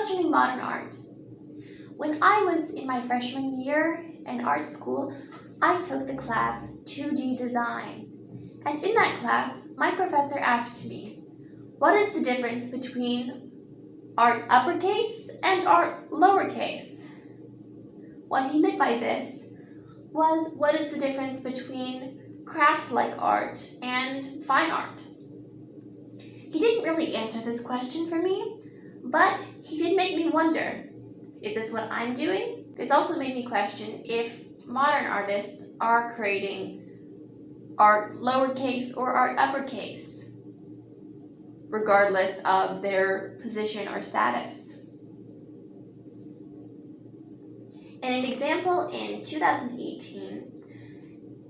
questioning modern art. When I was in my freshman year in art school, I took the class 2D design. And in that class, my professor asked me, what is the difference between art uppercase and art lowercase? What he meant by this was, what is the difference between craft-like art and fine art? He didn't really answer this question for me, but he did make me wonder, is this what I'm doing? This also made me question if modern artists are creating art lowercase or art uppercase, regardless of their position or status. In an example in 2018,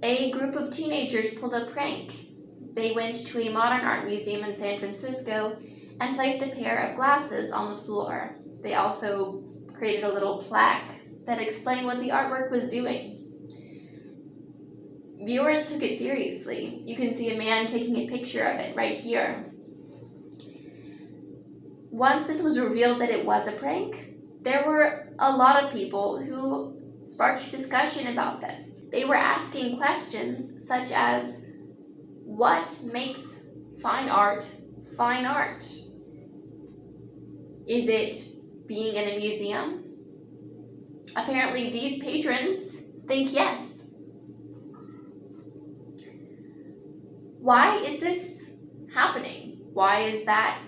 a group of teenagers pulled a prank. They went to a modern art museum in San Francisco and placed a pair of glasses on the floor. They also created a little plaque that explained what the artwork was doing. Viewers took it seriously. You can see a man taking a picture of it right here. Once this was revealed that it was a prank, there were a lot of people who sparked discussion about this. They were asking questions such as, what makes fine art fine art? Is it being in a museum? Apparently these patrons think yes. Why is this happening? Why is that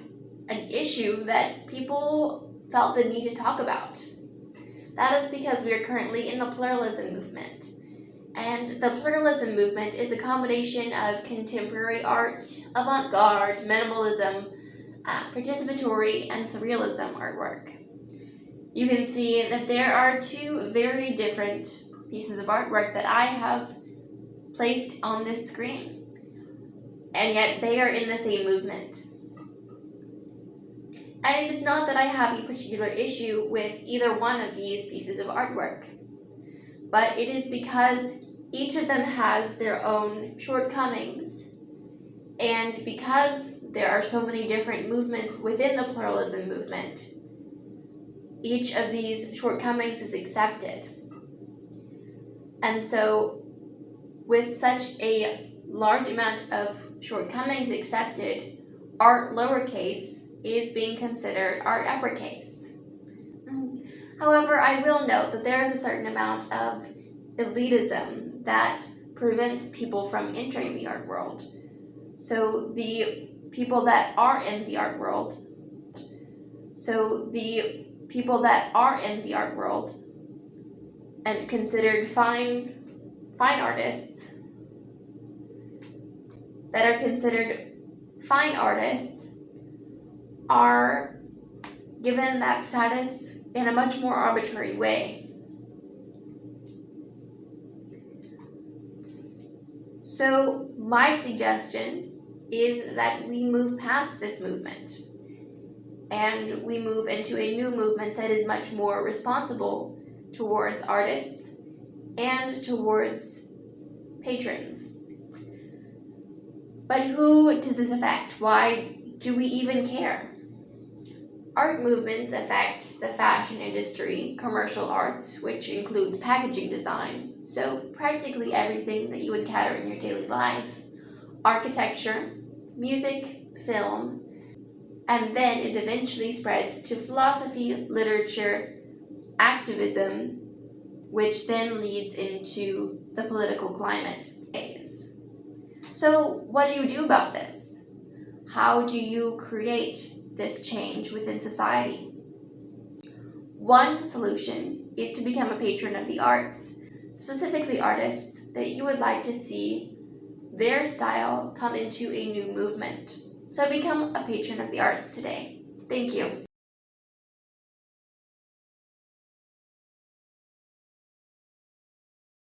an issue that people felt the need to talk about? That is because we are currently in the pluralism movement. And the pluralism movement is a combination of contemporary art, avant-garde, minimalism, participatory, and surrealism artwork. You can see that there are two very different pieces of artwork that I have placed on this screen. And yet they are in the same movement. And it is not that I have a particular issue with either one of these pieces of artwork, but it is because each of them has their own shortcomings. And because there are so many different movements within the pluralism movement, each of these shortcomings is accepted. And so, with such a large amount of shortcomings accepted, art lowercase is being considered art uppercase. However, I will note that there is a certain amount of elitism that prevents people from entering the art world. So the people that are in the art world and considered fine artists, that are considered fine artists, are given that status in a much more arbitrary way. So my suggestion is that we move past this movement and we move into a new movement that is much more responsible towards artists and towards patrons. But who does this affect? Why do we even care? Art movements affect the fashion industry, commercial arts, which includes packaging design, so practically everything that you encounter in your daily life, architecture, music, film, and then it eventually spreads to philosophy, literature, activism, which then leads into the political climate phase. So what do you do about this? How do you create this change within society? One solution is to become a patron of the arts, specifically artists that you would like to see their style come into a new movement. So become a patron of the arts today. Thank you.